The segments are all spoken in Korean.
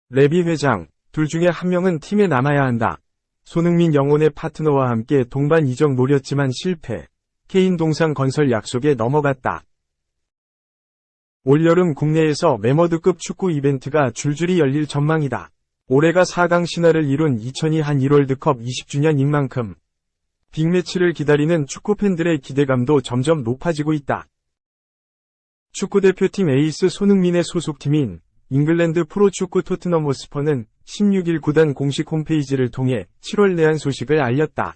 레비 회장, 둘 중에 한 명은 팀에 남아야 한다. 손흥민 영혼의 파트너와 함께 동반 이적 노렸지만 실패. 케인 동상 건설 약속에 넘어갔다. 올여름 국내에서 메머드급 축구 이벤트가 줄줄이 열릴 전망이다. 올해가 4강 신화를 이룬 2002 한일 월드컵 20주년인 만큼 빅매치를 기다리는 축구팬들의 기대감도 점점 높아지고 있다. 축구대표팀 에이스 손흥민의 소속팀인 잉글랜드 프로축구 토트넘 호스퍼는 16일 구단 공식 홈페이지를 통해 7월 내한 소식을 알렸다.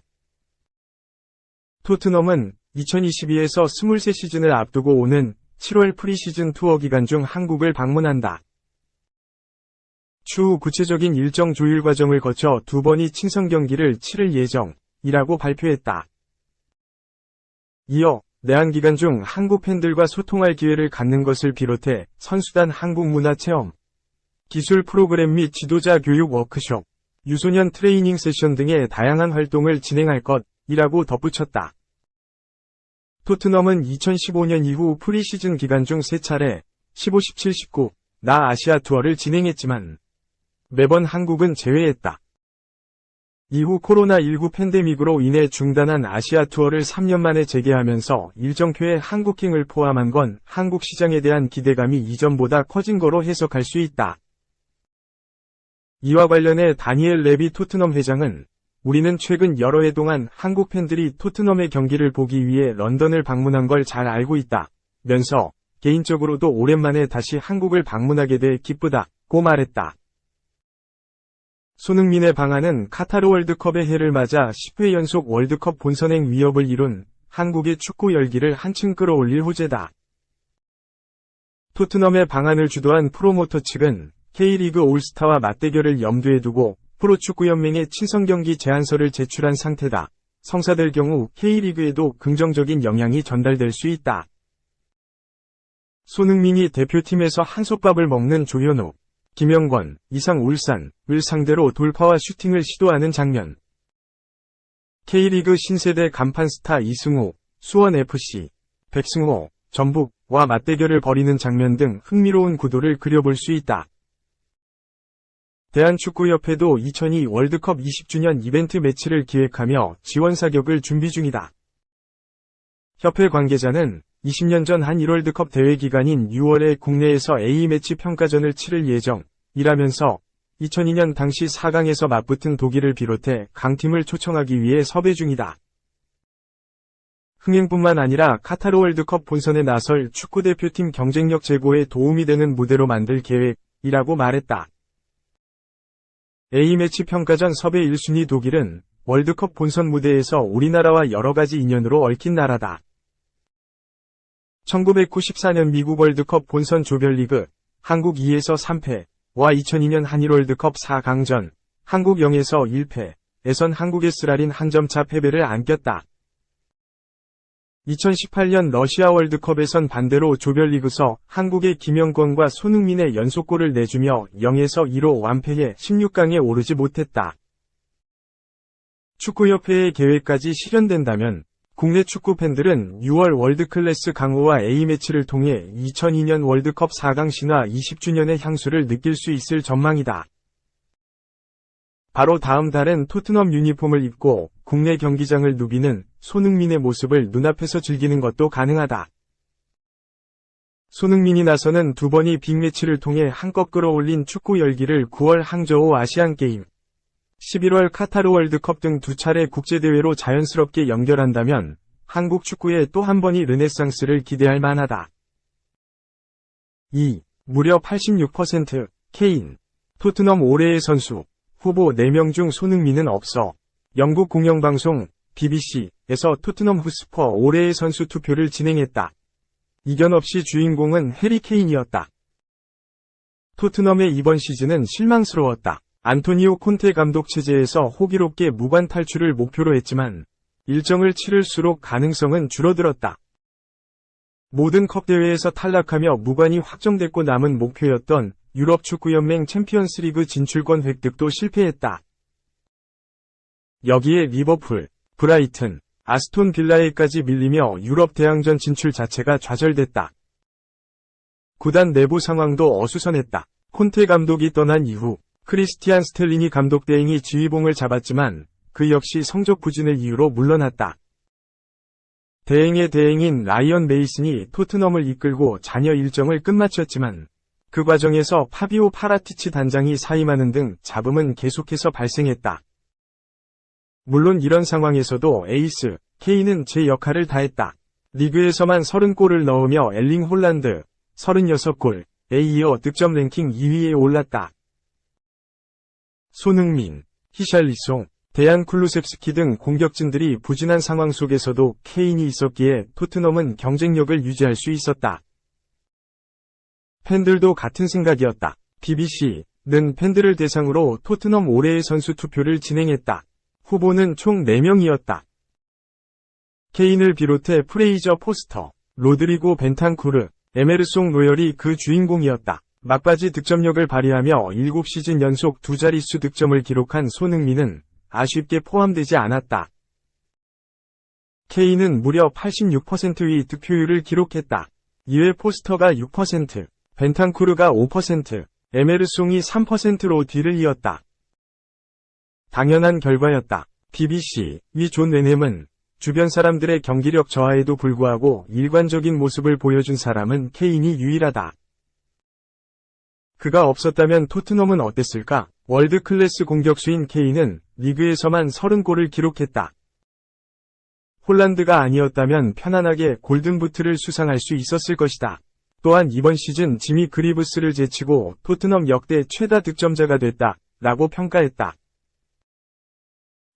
토트넘은 2022에서 23시즌을 앞두고 오는 7월 프리시즌 투어 기간 중 한국을 방문한다. 추후 구체적인 일정 조율 과정을 거쳐 2번의 친선 경기를 치를 예정이라고 발표했다. 이어 내한 기간 중 한국 팬들과 소통할 기회를 갖는 것을 비롯해 선수단 한국 문화 체험, 기술 프로그램 및 지도자 교육 워크숍, 유소년 트레이닝 세션 등의 다양한 활동을 진행할 것이라고 덧붙였다. 토트넘은 2015년 이후 프리시즌 기간 중 3차례 15, 17, 19 나 아시아 투어를 진행했지만 매번 한국은 제외했다. 이후 코로나19 팬데믹으로 인해 중단한 아시아 투어를 3년 만에 재개하면서 일정표에 한국행을 포함한 건 한국 시장에 대한 기대감이 이전보다 커진 거로 해석할 수 있다. 이와 관련해 다니엘 레비 토트넘 회장은 우리는 최근 여러 해 동안 한국 팬들이 토트넘의 경기를 보기 위해 런던을 방문한 걸 잘 알고 있다. 면서 개인적으로도 오랜만에 다시 한국을 방문하게 돼 기쁘다고 말했다. 손흥민의 방한은 카타르 월드컵의 해를 맞아 10회 연속 월드컵 본선행 위협을 이룬 한국의 축구 열기를 한층 끌어올릴 호재다. 토트넘의 방한을 주도한 프로모터 측은 K리그 올스타와 맞대결을 염두에 두고 프로축구연맹에 친선경기 제안서를 제출한 상태다. 성사될 경우 K리그에도 긍정적인 영향이 전달될 수 있다. 손흥민이 대표팀에서 한솥밥을 먹는 조현우, 김영권, 이상 울산을 상대로 돌파와 슈팅을 시도하는 장면. K리그 신세대 간판 스타 이승우, 수원FC, 백승호, 전북과 맞대결을 벌이는 장면 등 흥미로운 구도를 그려볼 수 있다. 대한축구협회도 2002 월드컵 20주년 이벤트 매치를 기획하며 지원 사격을 준비 중이다. 협회 관계자는 20년 전 한일 월드컵 대회 기간인 6월에 국내에서 A매치 평가전을 치를 예정이라면서 2002년 당시 4강에서 맞붙은 독일을 비롯해 강팀을 초청하기 위해 섭외 중이다. 흥행뿐만 아니라 카타르 월드컵 본선에 나설 축구대표팀 경쟁력 제고에 도움이 되는 무대로 만들 계획이라고 말했다. A매치 평가전 섭외 1순위 독일은 월드컵 본선 무대에서 우리나라와 여러가지 인연으로 얽힌 나라다. 1994년 미국 월드컵 본선 조별리그 한국 2에서 3패와 2002년 한일 월드컵 4강전 한국 0에서 1패에선 한국의 쓰라린 한 점차 패배를 안겼다. 2018년 러시아 월드컵에선 반대로 조별리그서 한국의 김영권과 손흥민의 연속골을 내주며 0에서 2로 완패해 16강에 오르지 못했다. 축구협회의 계획까지 실현된다면 국내 축구 팬들은 6월 월드클래스 강호와 A매치를 통해 2002년 월드컵 4강 신화 20주년의 향수를 느낄 수 있을 전망이다. 바로 다음 달엔 토트넘 유니폼을 입고 국내 경기장을 누비는 손흥민의 모습을 눈앞에서 즐기는 것도 가능하다. 손흥민이 나서는 2번의 빅매치를 통해 한껏 끌어올린 축구 열기를 9월 항저우 아시안게임, 11월 카타르 월드컵 등 2차례 국제대회로 자연스럽게 연결한다면 한국 축구의 또 한 번의 르네상스를 기대할 만하다. 2. 무려 86% 케인, 토트넘 올해의 선수, 후보 4명 중 손흥민은 없어. 영국 공영방송 BBC에서 토트넘 후스퍼 올해의 선수 투표를 진행했다. 이견 없이 주인공은 해리 케인이었다. 토트넘의 이번 시즌은 실망스러웠다. 안토니오 콘테 감독 체제에서 호기롭게 무관 탈출을 목표로 했지만 일정을 치를수록 가능성은 줄어들었다. 모든 컵 대회에서 탈락하며 무관이 확정됐고 남은 목표였던 유럽축구연맹 챔피언스리그 진출권 획득도 실패했다. 여기에 리버풀, 브라이튼, 아스톤 빌라에까지 밀리며 유럽 대항전 진출 자체가 좌절됐다. 구단 내부 상황도 어수선했다. 콘테 감독이 떠난 이후 크리스티안 스텔링이 감독 대행이 지휘봉을 잡았지만 그 역시 성적 부진을 이유로 물러났다. 대행의 대행인 라이언 메이슨이 토트넘을 이끌고 잔여 일정을 끝마쳤지만 그 과정에서 파비오 파라티치 단장이 사임하는 등 잡음은 계속해서 발생했다. 물론 이런 상황에서도 에이스, 케인은 제 역할을 다했다. 리그에서만 30골을 넣으며 엘링 홀란드, 36골에 이어 득점 랭킹 2위에 올랐다. 손흥민, 히샬리송, 데얀 쿨루셉스키 등 공격진들이 부진한 상황 속에서도 케인이 있었기에 토트넘은 경쟁력을 유지할 수 있었다. 팬들도 같은 생각이었다. BBC는 팬들을 대상으로 토트넘 올해의 선수 투표를 진행했다. 후보는 총 4명이었다. 케인을 비롯해 프레이저 포스터, 로드리고 벤탄쿠르, 에메르송 로열이 그 주인공이었다. 막바지 득점력을 발휘하며 7시즌 연속 2자릿수 득점을 기록한 손흥민은 아쉽게 포함되지 않았다. 케인은 무려 86%의 득표율을 기록했다. 이외 포스터가 6%, 벤탄쿠르가 5%, 에메르송이 3%로 뒤를 이었다. 당연한 결과였다. BBC 존 웬햄은 주변 사람들의 경기력 저하에도 불구하고 일관적인 모습을 보여준 사람은 케인이 유일하다. 그가 없었다면 토트넘은 어땠을까? 월드클래스 공격수인 케인은 리그에서만 30골을 기록했다. 홀란드가 아니었다면 편안하게 골든부트를 수상할 수 있었을 것이다. 또한 이번 시즌 지미 그리브스를 제치고 토트넘 역대 최다 득점자가 됐다 라고 평가했다.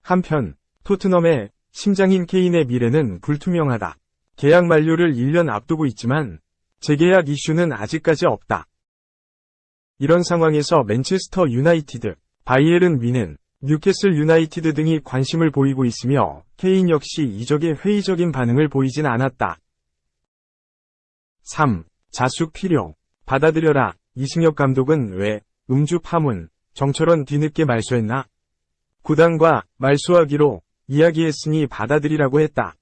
한편 토트넘의 심장인 케인의 미래는 불투명하다. 계약 만료를 1년 앞두고 있지만 재계약 이슈는 아직까지 없다. 이런 상황에서 맨체스터 유나이티드, 바이에른 뮌헨, 뉴캐슬 유나이티드 등이 관심을 보이고 있으며 케인 역시 이적에 회의적인 반응을 보이진 않았다. 3. 자숙 필요. 받아들여라. 이승엽 감독은 왜 음주 파문, 정철원 뒤늦게 말소했나? 구단과 말소하기로 이야기했으니 받아들이라고 했다.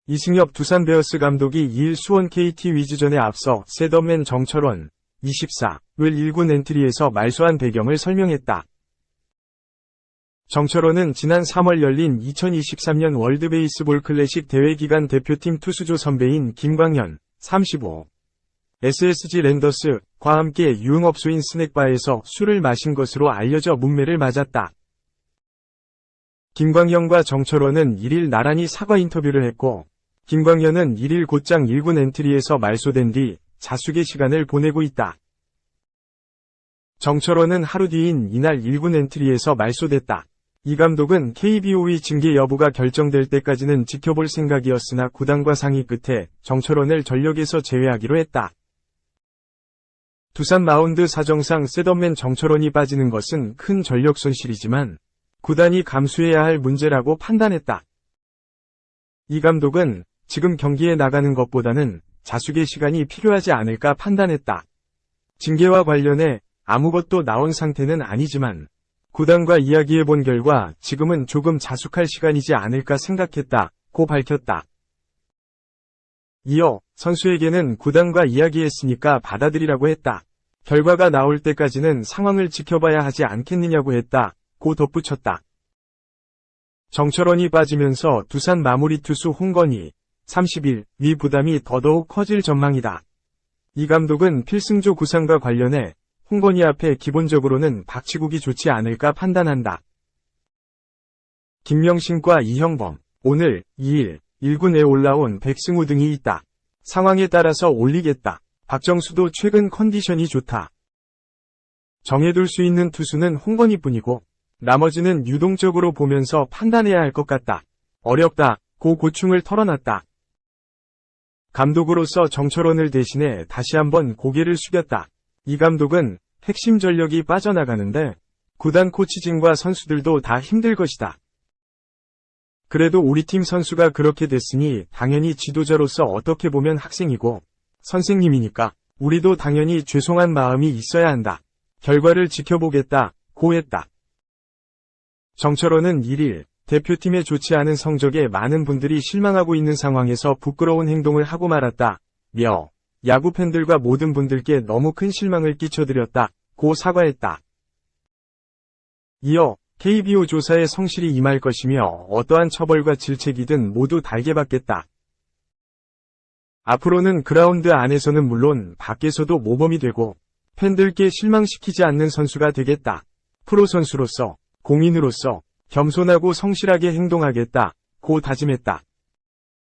이승엽 두산 베어스 감독이 2일 수원 KT 위즈전에 앞서 셋업맨 정철원 24을 1군 엔트리에서 말소한 배경을 설명했다. 정철원은 지난 3월 열린 2023년 월드베이스볼 클래식 대회 기간 대표팀 투수조 선배인 김광현 35, SSG 랜더스과 함께 유흥업소인 스낵바에서 술을 마신 것으로 알려져 문매를 맞았다. 김광현과 정철원은 1일 나란히 사과 인터뷰를 했고 김광현은 1일 곧장 1군 엔트리에서 말소된 뒤 자숙의 시간을 보내고 있다. 정철원은 하루 뒤인 이날 1군 엔트리에서 말소됐다. 이 감독은 KBO의 징계 여부가 결정될 때까지는 지켜볼 생각이었으나 구단과 상의 끝에 정철원을 전력에서 제외하기로 했다. 두산 마운드 사정상 셋업맨 정철원이 빠지는 것은 큰 전력 손실이지만 구단이 감수해야 할 문제라고 판단했다. 이 감독은 지금 경기에 나가는 것보다는 자숙의 시간이 필요하지 않을까 판단했다. 징계와 관련해 아무것도 나온 상태는 아니지만 구단과 이야기해본 결과 지금은 조금 자숙할 시간이지 않을까 생각했다고 밝혔다. 이어 선수에게는 구단과 이야기했으니까 받아들이라고 했다. 결과가 나올 때까지는 상황을 지켜봐야 하지 않겠느냐고 했다고 덧붙였다. 정철원이 빠지면서 두산 마무리 투수 홍건희 31위 부담이 더더욱 커질 전망이다. 이 감독은 필승조 구상과 관련해 홍건희 앞에 기본적으로는 박치국이 좋지 않을까 판단한다. 김명신과 이형범, 오늘 2일 1군에 올라온 백승우 등이 있다. 상황에 따라서 올리겠다. 박정수도 최근 컨디션이 좋다. 정해둘 수 있는 투수는 홍건희뿐이고 나머지는 유동적으로 보면서 판단해야 할 것 같다. 어렵다고 고충을 털어놨다. 감독으로서 정철원을 대신해 다시 한번 고개를 숙였다. 이 감독은 핵심 전력이 빠져나가는데 구단 코치진과 선수들도 다 힘들 것이다. 그래도 우리 팀 선수가 그렇게 됐으니 당연히 지도자로서 어떻게 보면 학생이고 선생님이니까 우리도 당연히 죄송한 마음이 있어야 한다. 결과를 지켜보겠다고 했다. 정철원은 1일 대표팀의 좋지 않은 성적에 많은 분들이 실망하고 있는 상황에서 부끄러운 행동을 하고 말았다. 며 야구 팬들과 모든 분들께 너무 큰 실망을 끼쳐드렸다. 고 사과했다. 이어 KBO 조사에 성실히 임할 것이며 어떠한 처벌과 질책이든 모두 달게 받겠다. 앞으로는 그라운드 안에서는 물론 밖에서도 모범이 되고 팬들께 실망시키지 않는 선수가 되겠다. 프로 선수로서, 공인으로서 겸손하고 성실하게 행동하겠다. 고 다짐했다.